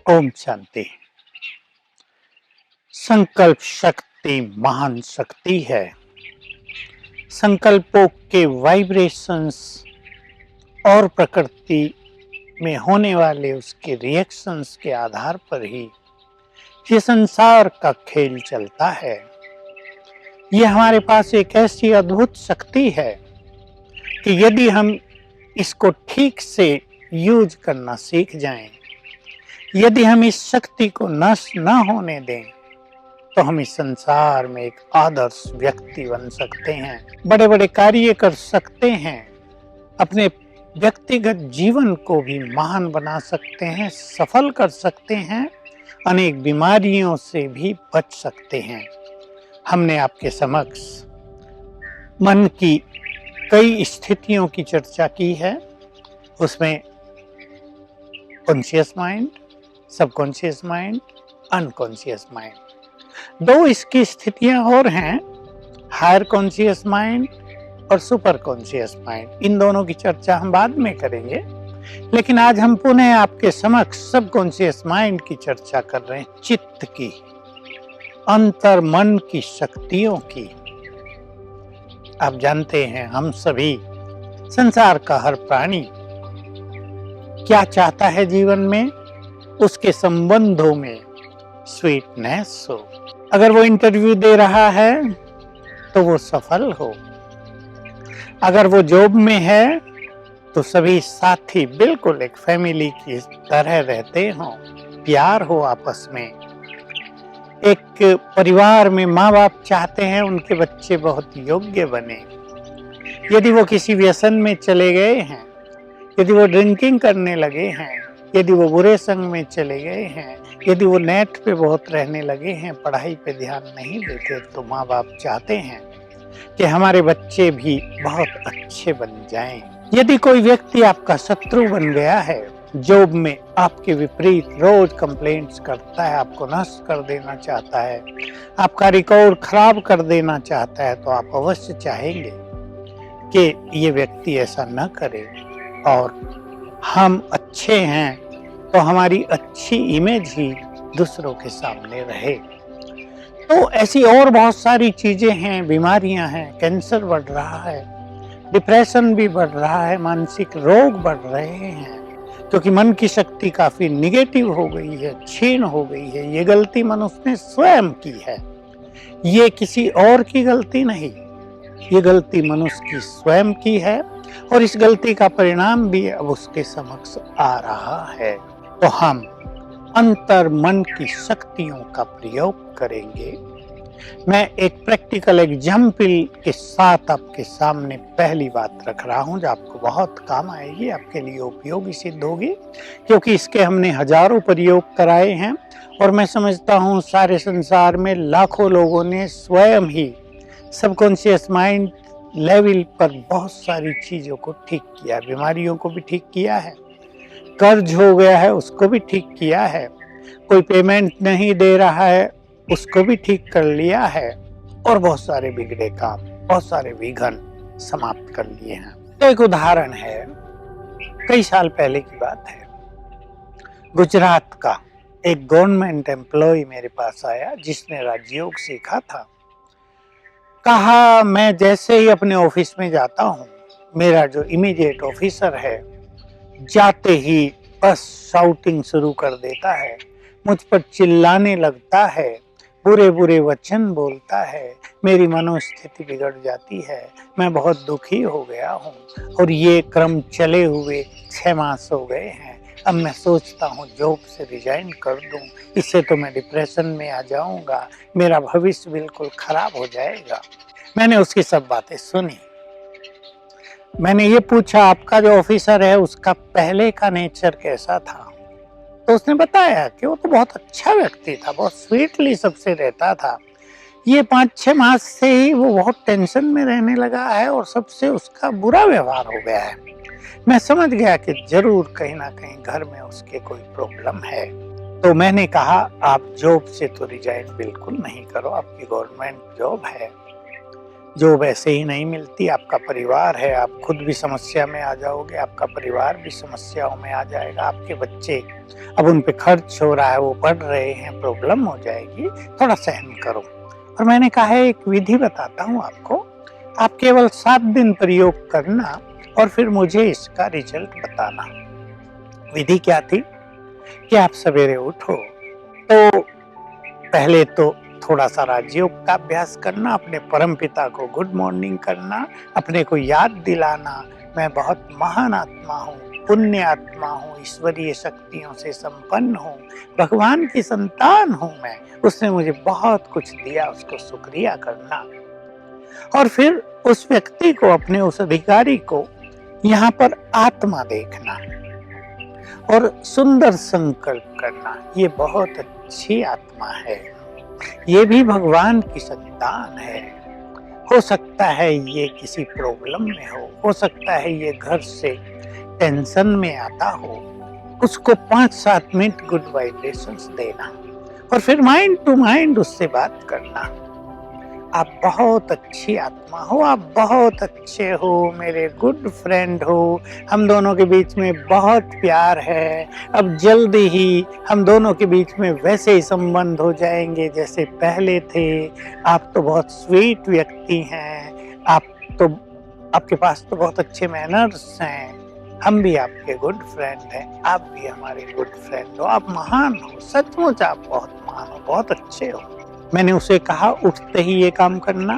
ओम शांति। संकल्प शक्ति महान शक्ति है। संकल्पों के वाइब्रेशंस और प्रकृति में होने वाले उसके रिएक्शंस के आधार पर ही ये संसार का खेल चलता है। ये हमारे पास एक ऐसी अद्भुत शक्ति है कि यदि हम इसको ठीक से यूज करना सीख जाएं, यदि हम इस शक्ति को नष्ट न होने दें, तो हम इस संसार में एक आदर्श व्यक्ति बन सकते हैं, बड़े बड़े कार्य कर सकते हैं, अपने व्यक्तिगत जीवन को भी महान बना सकते हैं, सफल कर सकते हैं, अनेक बीमारियों से भी बच सकते हैं। हमने आपके समक्ष मन की कई स्थितियों की चर्चा की है। उसमें conscious mind, subconscious mind, unconscious mind, दो इसकी स्थितियां और हैं, हायर कॉन्शियस माइंड और सुपर कॉन्शियस माइंड। इन दोनों की चर्चा हम बाद में करेंगे, लेकिन आज हम पुनः आपके समक्ष सबकॉन्शियस माइंड की चर्चा कर रहे हैं, चित्त की, अंतर मन की शक्तियों की। आप जानते हैं, हम सभी, संसार का हर प्राणी क्या चाहता है जीवन में, उसके संबंधों में स्वीटनेस हो। अगर वो इंटरव्यू दे रहा है तो वो सफल हो, अगर वो जॉब में है तो सभी साथी बिल्कुल एक फैमिली की तरह रहते हों, प्यार हो आपस में। एक परिवार में माँ बाप चाहते हैं उनके बच्चे बहुत योग्य बने। यदि वो किसी व्यसन में चले गए हैं, यदि वो ड्रिंकिंग करने लगे हैं, यदि वो बुरे संग में चले गए हैं, यदि वो नेट पे बहुत रहने लगे हैं, पढ़ाई पे ध्यान नहीं देते, तो माँ बाप चाहते हैं कि हमारे बच्चे भी बहुत अच्छे बन जाएं। यदि कोई व्यक्ति आपका शत्रु बन गया है, जॉब में आपके विपरीत रोज कंप्लेंट्स करता है, आपको नष्ट कर देना चाहता है, आपका रिकॉर्ड खराब कर देना चाहता है, तो आप अवश्य चाहेंगे कि ये व्यक्ति ऐसा न करे और हम अच्छे हैं तो हमारी अच्छी इमेज ही दूसरों के सामने रहे। तो ऐसी और बहुत सारी चीजें हैं, बीमारियां हैं, कैंसर बढ़ रहा है, डिप्रेशन भी बढ़ रहा है, मानसिक रोग बढ़ रहे हैं, क्योंकि मन की शक्ति काफी निगेटिव हो गई है, क्षीण हो गई है। ये गलती मनुष्य ने स्वयं की है, ये किसी और की गलती नहीं, ये गलती मनुष्य की स्वयं की है, और इस गलती का परिणाम भी अब उसके समक्ष आ रहा है। तो हम अंतर मन की शक्तियों का प्रयोग करेंगे। मैं एक प्रैक्टिकल एग्जाम्पल के साथ आपके सामने पहली बात रख रहा हूं, जो आपको बहुत काम आएगी, आपके लिए उपयोगी सिद्ध होगी, क्योंकि इसके हमने हजारों प्रयोग कराए हैं, और मैं समझता हूं सारे संसार में लाखों लोगों ने स्वयं ही सबकॉन्शियस माइंड लेवल पर बहुत सारी चीजों को ठीक किया, बीमारियों को भी ठीक किया है, कर्ज हो गया है उसको भी ठीक किया है, कोई पेमेंट नहीं दे रहा है उसको भी ठीक कर लिया है, और बहुत सारे बिगड़े काम, बहुत सारे विघ्न समाप्त कर लिए हैं। तो एक उदाहरण है, कई साल पहले की बात है, गुजरात का एक गवर्नमेंट एम्प्लॉय मेरे पास आया जिसने राजयोग सीखा था। कहा, मैं जैसे ही अपने ऑफिस में जाता हूँ, मेरा जो इमीडिएट ऑफिसर है जाते ही बस शाउटिंग शुरू कर देता है, मुझ पर चिल्लाने लगता है, बुरे बुरे वचन बोलता है, मेरी मनोस्थिति बिगड़ जाती है, मैं बहुत दुखी हो गया हूँ, और ये क्रम चले हुए 6 मास हो गए हैं। अब मैं सोचता हूँ जॉब से रिजाइन कर दूं, इससे तो मैं डिप्रेशन में आ जाऊंगा, मेरा भविष्य बिल्कुल खराब हो जाएगा। मैंने उसकी सब बातें सुनी। मैंने ये पूछा, आपका जो ऑफिसर है उसका पहले का नेचर कैसा था? तो उसने बताया कि वो तो बहुत अच्छा व्यक्ति था, बहुत स्वीटली सबसे रहता था, ये 5-6 मास से ही वो बहुत टेंशन में रहने लगा है और सबसे उसका बुरा व्यवहार हो गया है। मैं समझ गया कि जरूर कहीं ना कहीं घर में उसके कोई प्रॉब्लम है। तो मैंने कहा, आप जॉब से तो रिजाइन बिल्कुल नहीं करो, आपकी गवर्नमेंट जॉब है, जो वैसे ही नहीं मिलती। आपका परिवार है, आप खुद भी समस्या में आ जाओगे, आपका परिवार भी समस्याओं में आ जाएगा, आपके बच्चे अब उन पे खर्च हो रहा है, वो पढ़ रहे हैं, प्रॉब्लम हो जाएगी, थोड़ा सहन करो। और मैंने कहा है एक विधि बताता हूँ आपको, आप केवल 7 दिन प्रयोग करना और फिर मुझे इसका रिजल्ट बताना। विधि क्या थी कि आप सवेरे उठो तो पहले तो थोड़ा सा राजयोग का अभ्यास करना, अपने परमपिता को गुड मॉर्निंग करना, अपने को याद दिलाना मैं बहुत महान आत्मा हूँ, पुण्य आत्मा हूँ, ईश्वरीय शक्तियों से संपन्न हूँ, भगवान की संतान हूँ मैं, उसने मुझे बहुत कुछ दिया, उसको शुक्रिया करना। और फिर उस व्यक्ति को, अपने उस अधिकारी को यहाँ पर आत्मा देखना और सुंदर संकल्प करना, ये बहुत अच्छी आत्मा है, ये भी भगवान की संतान है। हो सकता है ये किसी प्रॉब्लम में हो सकता है ये घर से टेंशन में आता हो, उसको 5-7 मिनट गुड वाइब्रेशंस देना और फिर माइंड टू माइंड उससे बात करना। आप बहुत अच्छी आत्मा हो, आप बहुत अच्छे हो, मेरे गुड फ्रेंड हो, हम दोनों के बीच में बहुत प्यार है, अब जल्दी ही हम दोनों के बीच में वैसे ही संबंध हो जाएंगे जैसे पहले थे। आप तो बहुत स्वीट व्यक्ति हैं, आपके पास तो बहुत अच्छे मैनर्स हैं, हम भी आपके गुड फ्रेंड हैं, आप भी हमारे गुड फ्रेंड हो, आप महान हो, सचमुच आप बहुत महान हो, बहुत अच्छे हो। मैंने उसे कहा उठते ही ये काम करना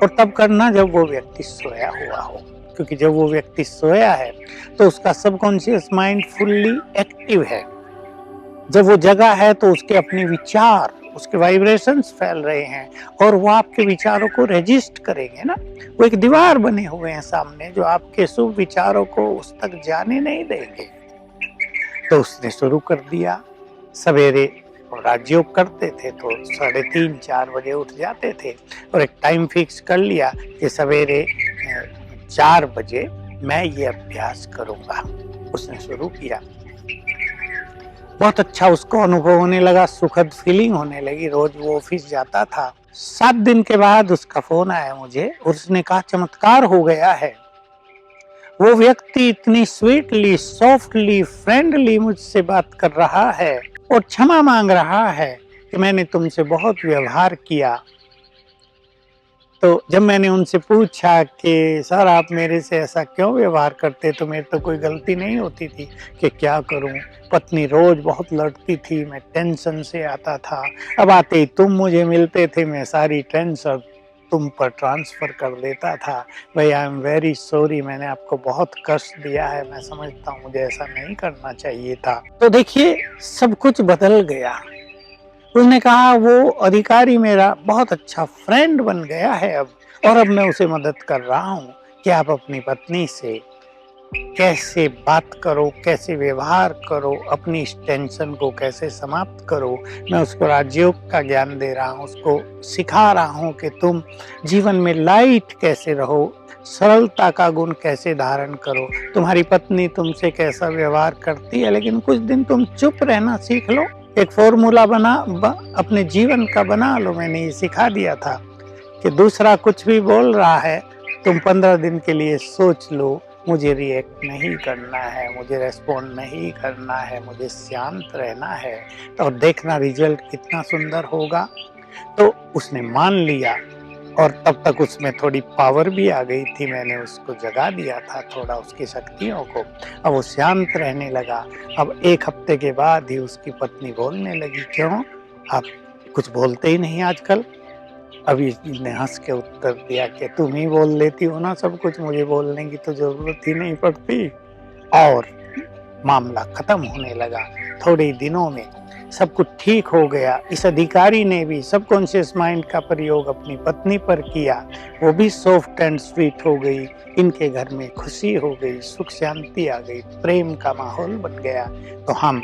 और तब करना जब वो व्यक्ति सोया हुआ हो, क्योंकि जब वो व्यक्ति सोया है तो उसका सबकॉन्शियस माइंड फुल्ली एक्टिव है। जब वो जगा है तो उसके अपने विचार, उसके वाइब्रेशंस फैल रहे हैं और वो आपके विचारों को रजिस्ट करेंगे ना। वो एक दीवार बने हुए हैं सामने जो आपके शुभ विचारों को उस तक जाने नहीं देंगे। तो उसने शुरू कर दिया। सवेरे राजयोग करते थे तो 3:30-4 बजे उठ जाते थे और एक टाइम फिक्स कर लिया कि सवेरे 4 बजे मैं ये अभ्यास करूंगा। उसने शुरू किया, बहुत अच्छा उसको अनुभव होने लगा, सुखद फीलिंग होने लगी। रोज वो ऑफिस जाता था। 7 दिन के बाद उसका फोन आया मुझे और उसने कहा चमत्कार हो गया है। वो व्यक्ति इतनी स्वीटली, सॉफ्टली, फ्रेंडली मुझसे बात कर रहा है और क्षमा मांग रहा है कि मैंने तुमसे बहुत व्यवहार किया। तो जब मैंने उनसे पूछा कि सर आप मेरे से ऐसा क्यों व्यवहार करते, तो मेरी तो कोई गलती नहीं होती थी कि क्या करूं, पत्नी रोज बहुत लड़ती थी, मैं टेंशन से आता था, अब आते ही तुम मुझे मिलते थे, मैं सारी टेंशन तुम पर ट्रांसफर कर देता था। भाई आई एम वेरी सॉरी, मैंने आपको बहुत कष्ट दिया है, मैं समझता हूँ मुझे ऐसा नहीं करना चाहिए था। तो देखिए सब कुछ बदल गया। उसने कहा वो अधिकारी मेरा बहुत अच्छा फ्रेंड बन गया है अब, और अब मैं उसे मदद कर रहा हूँ कि आप अपनी पत्नी से कैसे बात करो, कैसे व्यवहार करो, अपनी इस टेंशन को कैसे समाप्त करो। मैं उसको राजयोग का ज्ञान दे रहा हूँ, उसको सिखा रहा हूँ कि तुम जीवन में लाइट कैसे रहो, सरलता का गुण कैसे धारण करो। तुम्हारी पत्नी तुमसे कैसा व्यवहार करती है, लेकिन कुछ दिन तुम चुप रहना सीख लो, एक फॉर्मूला अपने जीवन का बना लो। मैंने ये सिखा दिया था कि दूसरा कुछ भी बोल रहा है, तुम 15 दिन के लिए सोच लो, मुझे रिएक्ट नहीं करना है, मुझे रेस्पॉन्ड नहीं करना है, मुझे शांत रहना है, तो देखना रिजल्ट कितना सुंदर होगा। तो उसने मान लिया और तब तक उसमें थोड़ी पावर भी आ गई थी, मैंने उसको जगा दिया था थोड़ा उसकी शक्तियों को। अब वो शांत रहने लगा। अब 1 हफ्ते के बाद ही उसकी पत्नी बोलने लगी, क्यों आप कुछ बोलते ही नहीं आजकल? अभी ने हंस के उत्तर दिया कि तुम ही बोल लेती हो ना सब कुछ, मुझे बोलने की तो जरूरत ही नहीं पड़ती। और मामला खत्म होने लगा। थोड़े ही दिनों में सब कुछ ठीक हो गया। इस अधिकारी ने भी सबकॉन्शियस माइंड का प्रयोग अपनी पत्नी पर किया, वो भी सॉफ्ट एंड स्वीट हो गई। इनके घर में खुशी हो गई, सुख शांति आ गई, प्रेम का माहौल बन गया। तो हम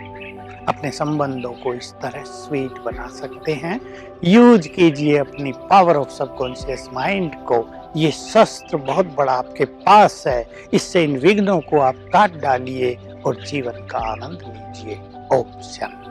अपने संबंधों को इस तरह स्वीट बना सकते हैं। यूज कीजिए अपनी पावर ऑफ सबकॉन्शियस माइंड को। ये शस्त्र बहुत बड़ा आपके पास है, इससे इन विघ्नों को आप काट डालिए और जीवन का आनंद लीजिए। ओम शांति।